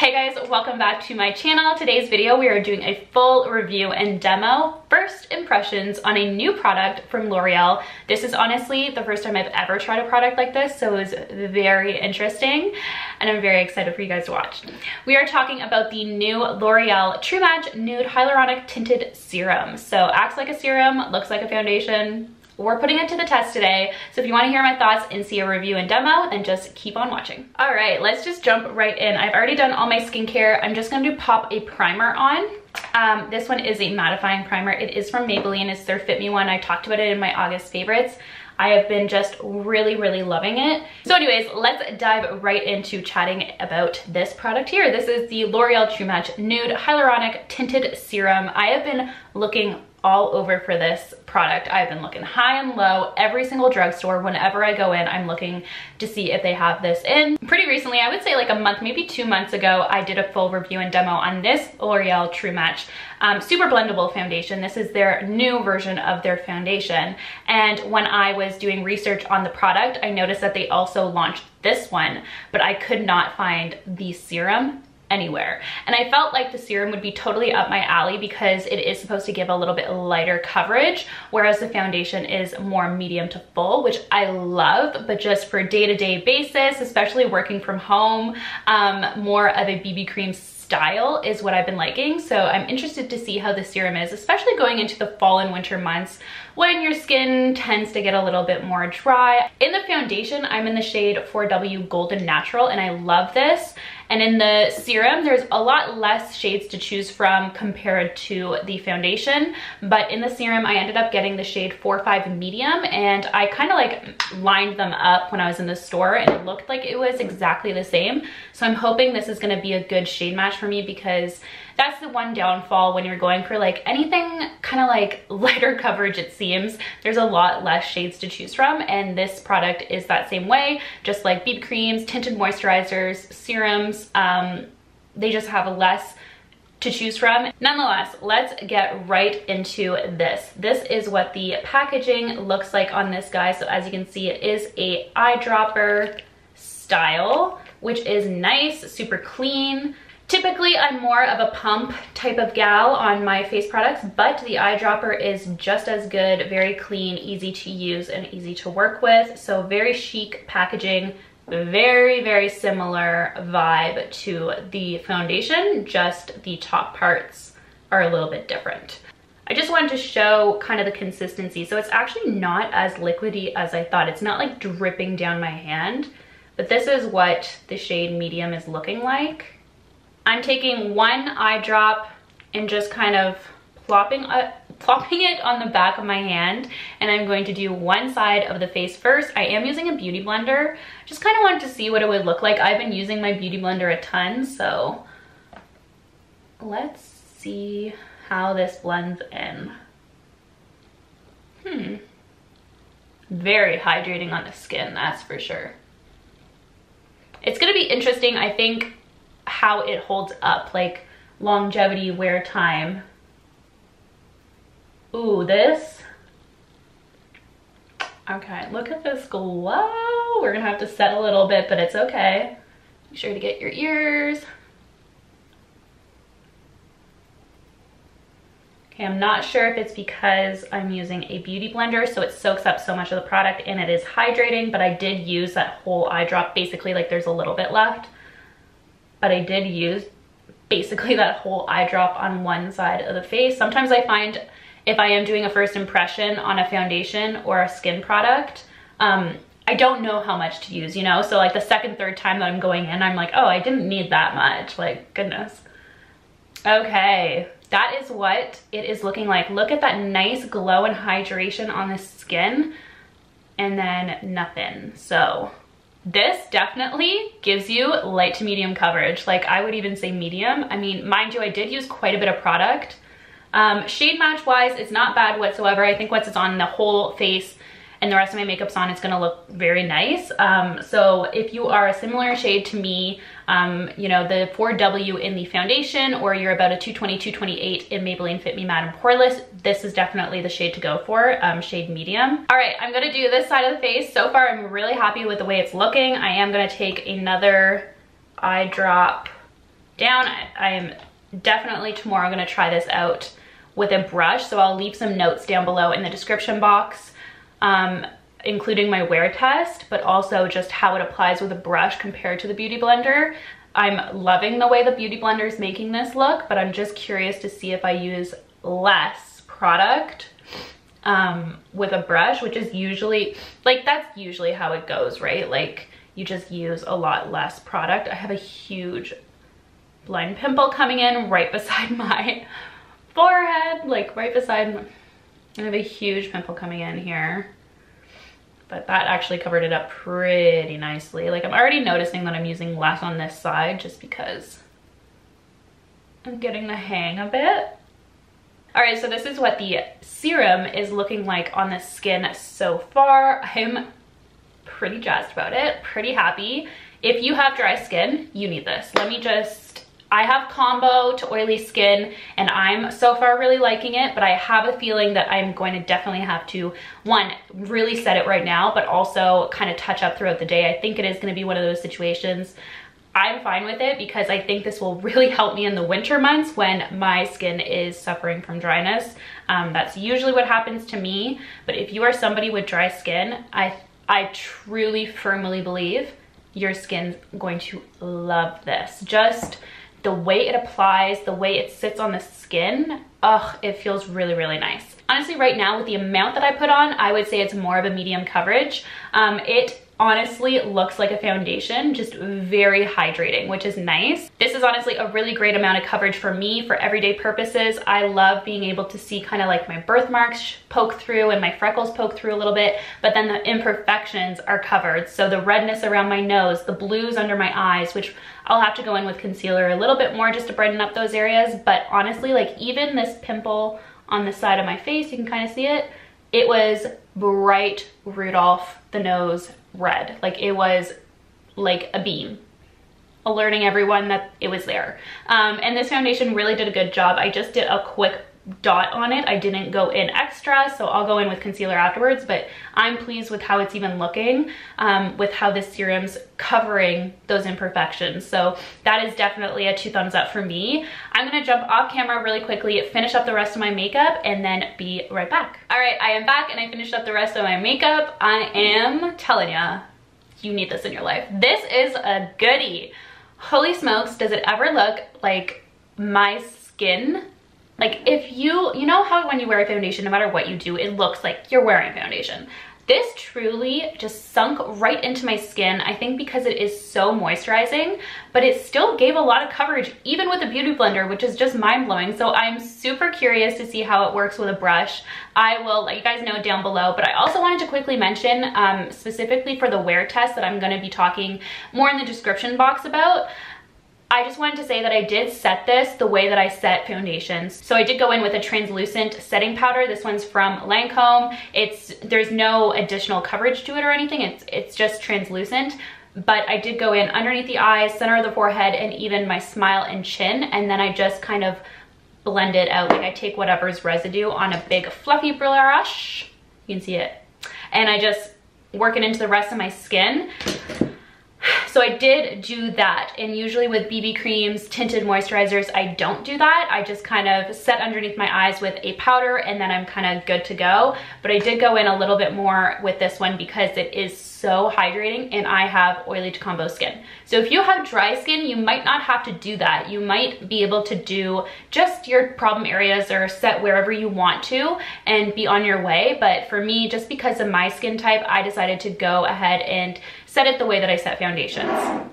Hey guys, welcome back to my channel. Today's video we are doing a full review and demo, first impressions on a new product from L'Oreal. This is honestly the first time I've ever tried a product like this, so it was very interesting and I'm very excited for you guys to watch. We are talking about the new L'Oreal True Match Nude Hyaluronic Tinted Serum. So acts like a serum, looks like a foundation. We're putting it to the test today, so if you want to hear my thoughts and see a review and demo, then just keep on watching. All right, let's just jump right in. I've already done all my skincare. I'm just going to pop a primer on. This one is a mattifying primer. It is from Maybelline. It's their Fit Me one. I talked about it in my August favorites. I have been just really loving it. So anyways, let's dive right into chatting about this product here. This is the L'Oreal True Match Nude Hyaluronic Tinted Serum. I have been looking all over for this product. I've been looking high and low, every single drugstore. Whenever I go in, I'm looking to see if they have this in. Pretty recently, I would say like a month, maybe 2 months ago, I did a full review and demo on this L'Oreal True Match Super Blendable Foundation. This is their new version of their foundation. And when I was doing research on the product, I noticed that they also launched this one, but I could not find the serum anywhere. And I felt like the serum would be totally up my alley because it is supposed to give a little bit lighter coverage, whereas the foundation is more medium to full, which I love, but just for day-to-day basis, especially working from home, more of a BB cream style is what I've been liking. So I'm interested to see how the serum is, especially going into the fall and winter months when your skin tends to get a little bit more dry. In the foundation, I'm in the shade 4W Golden Natural, and I love this. And in the serum, there's a lot less shades to choose from compared to the foundation. But in the serum, I ended up getting the shade 4-5 Medium, and I kind of like lined them up when I was in the store, and it looked like it was exactly the same. So I'm hoping this is gonna be a good shade match for me, because that's the one downfall when you're going for like anything kind of like lighter coverage, it seems. There's a lot less shades to choose from, and this product is that same way, just like BB creams, tinted moisturizers, serums. They just have less to choose from. Nonetheless, let's get right into this. This is what the packaging looks like on this guy. So as you can see, it is a eyedropper style, which is nice, super clean. Typically, I'm more of a pump type of gal on my face products, but the eyedropper is just as good, very clean, easy to use, and easy to work with. So very chic packaging, very similar vibe to the foundation, just the top parts are a little bit different. I just wanted to show kind of the consistency. So it's actually not as liquidy as I thought. It's not like dripping down my hand, but this is what the shade Medium is looking like. I'm taking one eye drop and just kind of plopping it on the back of my hand, and I'm going to do one side of the face first. I am using a beauty blender. Just kind of wanted to see what it would look like. I've been using my beauty blender a ton, so let's see how this blends in. Very hydrating on the skin, that's for sure. It's gonna be interesting, I think, how it holds up, like longevity, wear time. Ooh, this. Okay, look at this glow. We're gonna have to set a little bit, but it's okay. Be sure to get your ears. Okay, I'm not sure if it's because I'm using a beauty blender, so it soaks up so much of the product and it is hydrating, but I did use that whole eye drop, basically, like there's a little bit left. But I did use basically that whole eye drop on one side of the face. Sometimes I find if I am doing a first impression on a foundation or a skin product, I don't know how much to use, you know? So like the second, third time that I'm going in, I'm like, oh, I didn't need that much, like goodness. Okay, that is what it is looking like. Look at that nice glow and hydration on the skin, and then nothing. So this definitely gives you light to medium coverage. Like I would even say medium. I mean, mind you, I did use quite a bit of product. Shade match wise, it's not bad whatsoever. I think once it's on the whole face and the rest of my makeup's on, it's gonna look very nice. So if you are a similar shade to me, you know, the 4W in the foundation, or you're about a 220, 228 in Maybelline Fit Me Matte and Poreless, this is definitely the shade to go for, shade medium. All right, I'm gonna do this side of the face. So far, I'm really happy with the way it's looking. I am gonna take another eye drop down. I am definitely tomorrow gonna try this out with a brush, so I'll leave some notes down below in the description box, including my wear test, but also just how it applies with a brush compared to the Beauty Blender. I'm loving the way the Beauty Blender is making this look, but I'm just curious to see if I use less product with a brush, which is usually, like, that's usually how it goes, right? Like, you just use a lot less product. I have a huge blind pimple coming in right beside my forehead, like right beside my, I have a huge pimple coming in here, but that actually covered it up pretty nicely. Like, I'm already noticing that I'm using less on this side just because I'm getting the hang of it. All right, so this is what the serum is looking like on the skin so far. I'm pretty jazzed about it, pretty happy. If you have dry skin, you need this. I have combo to oily skin and I'm so far really liking it, but I have a feeling that I'm going to definitely have to, one, really set it right now, but also kind of touch up throughout the day. I think it is going to be one of those situations. I'm fine with it because I think this will really help me in the winter months when my skin is suffering from dryness. That's usually what happens to me, but if you are somebody with dry skin, I truly firmly believe your skin's going to love this. Just the way it applies, the way it sits on the skin, it feels really, really nice. Honestly, right now with the amount that I put on, I would say it's more of a medium coverage. It honestly looks like a foundation, just very hydrating, which is nice. This is honestly a really great amount of coverage for me for everyday purposes. I love being able to see kind of like my birthmarks poke through and my freckles poke through a little bit, but then the imperfections are covered. So the redness around my nose, the blues under my eyes, which I'll have to go in with concealer a little bit more just to brighten up those areas. But honestly, like even this pimple on the side of my face, you can kind of see it. It was bright Rudolph the nose red. Like it was like a beam, alerting everyone that it was there. And this foundation really did a good job. I just did a quick dot on it. I didn't go in extra, so I'll go in with concealer afterwards, but I'm pleased with how it's even looking, with how this serum's covering those imperfections. So that is definitely a 2 thumbs up for me. I'm gonna jump off camera really quickly, finish up the rest of my makeup, and then be right back. All right, I am back and I finished up the rest of my makeup. I am telling ya, you need this in your life. This is a goodie. Holy smokes, does it ever look like my skin? Like if you know how when you wear a foundation, no matter what you do, it looks like you're wearing foundation. This truly just sunk right into my skin, I think because it is so moisturizing, but it still gave a lot of coverage, even with the Beauty Blender, which is just mind-blowing. So I'm super curious to see how it works with a brush. I will let you guys know down below, but I also wanted to quickly mention, specifically for the wear test that I'm gonna be talking more in the description box about, I just wanted to say that I did set this the way that I set foundations. So I did go in with a translucent setting powder. This one's from Lancome. There's no additional coverage to it or anything. It's just translucent. But I did go in underneath the eyes, center of the forehead, and even my smile and chin. And then I just kind of blend it out. Like I take whatever's residue on a big fluffy brush. You can see it. And I just work it into the rest of my skin. So I did do that, and usually with BB creams, tinted moisturizers, I don't do that. I just kind of set underneath my eyes with a powder and then I'm kind of good to go. But I did go in a little bit more with this one because it is so hydrating and I have oily to combo skin. So if you have dry skin, you might not have to do that. You might be able to do just your problem areas or set wherever you want to and be on your way. But for me, just because of my skin type, I decided to go ahead and set it the way that I set foundations.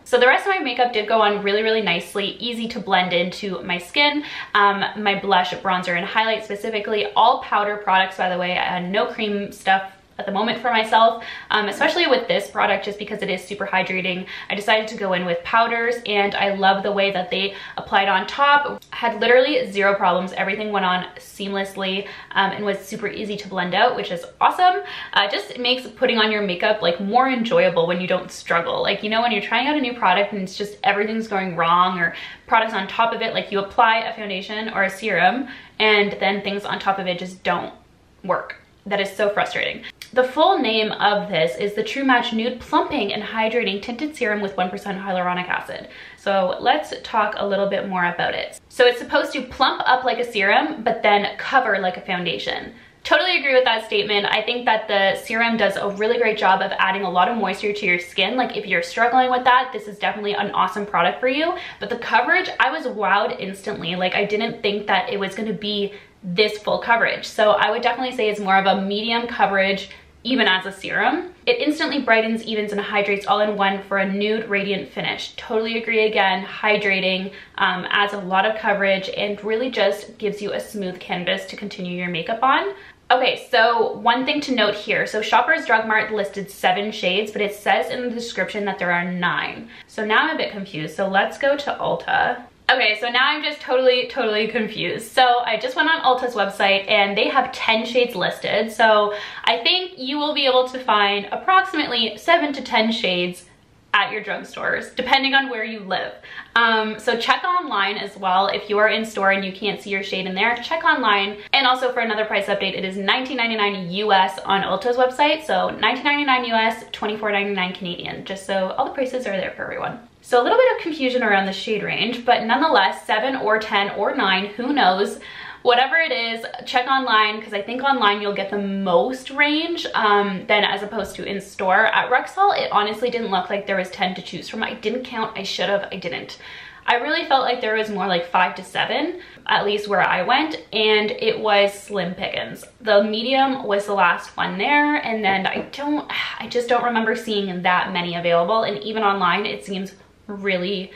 So the rest of my makeup did go on really, really nicely, easy to blend into my skin. My blush, bronzer, and highlight specifically, all powder products, by the way. I had no cream stuff at the moment for myself, especially with this product, just because it is super hydrating. I decided to go in with powders, and I love the way that they applied on top. I had literally zero problems. Everything went on seamlessly and was super easy to blend out, which is awesome. Just makes putting on your makeup like more enjoyable when you don't struggle. Like, you know, when you're trying out a new product and it's just everything's going wrong, or products on top of it, like you apply a foundation or a serum and then things on top of it just don't work. That is so frustrating. The full name of this is the True Match Nude Plumping and Hydrating Tinted Serum with 1% hyaluronic acid. So let's talk a little bit more about it. So it's supposed to plump up like a serum, but then cover like a foundation. Totally agree with that statement. I think that the serum does a really great job of adding a lot of moisture to your skin. Like if you're struggling with that, this is definitely an awesome product for you. But the coverage, I was wowed instantly. Like I didn't think that it was gonna be this full coverage. So I would definitely say it's more of a medium coverage, even as a serum. It instantly brightens, evens, and hydrates all in one for a nude, radiant finish. Totally agree again, hydrating, adds a lot of coverage, and really just gives you a smooth canvas to continue your makeup on. Okay, so one thing to note here. So Shoppers Drug Mart listed 7 shades, but it says in the description that there are 9. So now I'm a bit confused. So let's go to Ulta. Okay, so now I'm just totally confused. So I just went on Ulta's website and they have 10 shades listed. So I think you will be able to find approximately 7 to 10 shades at your drugstores, depending on where you live. So check online as well. If you are in store and you can't see your shade in there, check online. And also for another price update, it is $19.99 US on Ulta's website. So $19.99 US, $24.99 Canadian, just so all the prices are there for everyone. So a little bit of confusion around the shade range, but nonetheless, 7 or 10 or 9, who knows? Whatever it is, check online, because I think online you'll get the most range than as opposed to in store. At Rexall, it honestly didn't look like there was 10 to choose from. I didn't count, I should have, I didn't. I really felt like there was more like 5 to 7, at least where I went, and it was slim pickings. The medium was the last one there, and then I just don't remember seeing that many available, and even online it seems really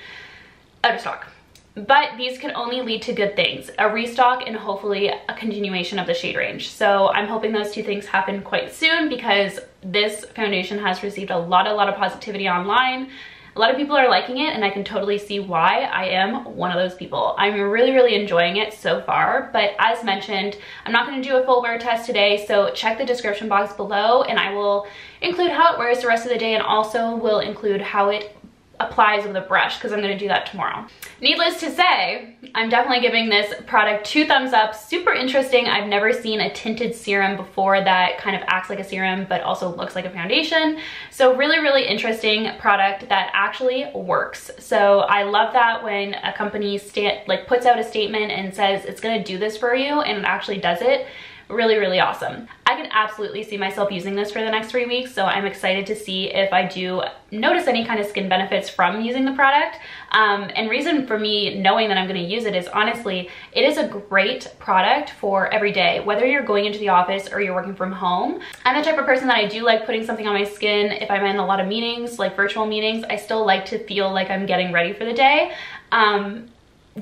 out of stock. But these can only lead to good things, a restock and hopefully a continuation of the shade range. So I'm hoping those two things happen quite soon, because this foundation has received a lot of positivity online. A lot of people are liking it, and I can totally see why. I am one of those people. I'm really enjoying it so far, but as mentioned, I'm not going to do a full wear test today, so check the description box below and I will include how it wears the rest of the day, and also will include how it applies with a brush, because I'm going to do that tomorrow. Needless to say, I'm definitely giving this product 2 thumbs up. Super interesting. I've never seen a tinted serum before that kind of acts like a serum but also looks like a foundation. So really interesting product that actually works. So I love that when a company puts out a statement and says it's going to do this for you, and it actually does it. Really awesome. I can absolutely see myself using this for the next 3 weeks, so I'm excited to see if I do notice any kind of skin benefits from using the product. And reason for me knowing that I'm going to use it is, honestly, it is a great product for every day, whether you're going into the office or you're working from home. I'm the type of person that I do like putting something on my skin. If I'm in a lot of meetings, like virtual meetings, I still like to feel like I'm getting ready for the day.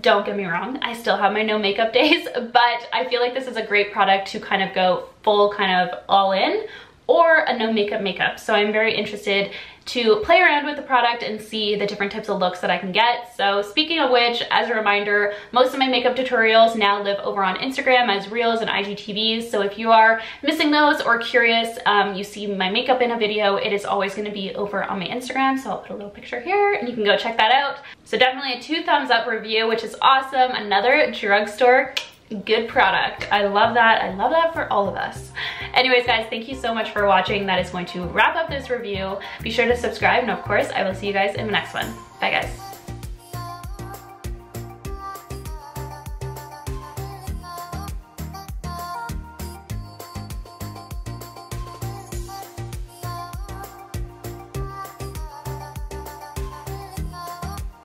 Don't get me wrong, I still have my no makeup days, but I feel like this is a great product to kind of go full kind of all in, or a no makeup. So I'm very interested to play around with the product and see the different types of looks that I can get. So speaking of which, as a reminder, most of my makeup tutorials now live over on Instagram as Reels and IGTVs. So if you are missing those or curious, you see my makeup in a video, it is always going to be over on my Instagram. So I'll put a little picture here and you can go check that out. So definitely a 2 thumbs up review, which is awesome. Another drugstore good product. I love that. I love that for all of us. Anyways, guys, thank you so much for watching. That is going to wrap up this review. Be sure to subscribe, and of course, I will see you guys in the next one. Bye, guys.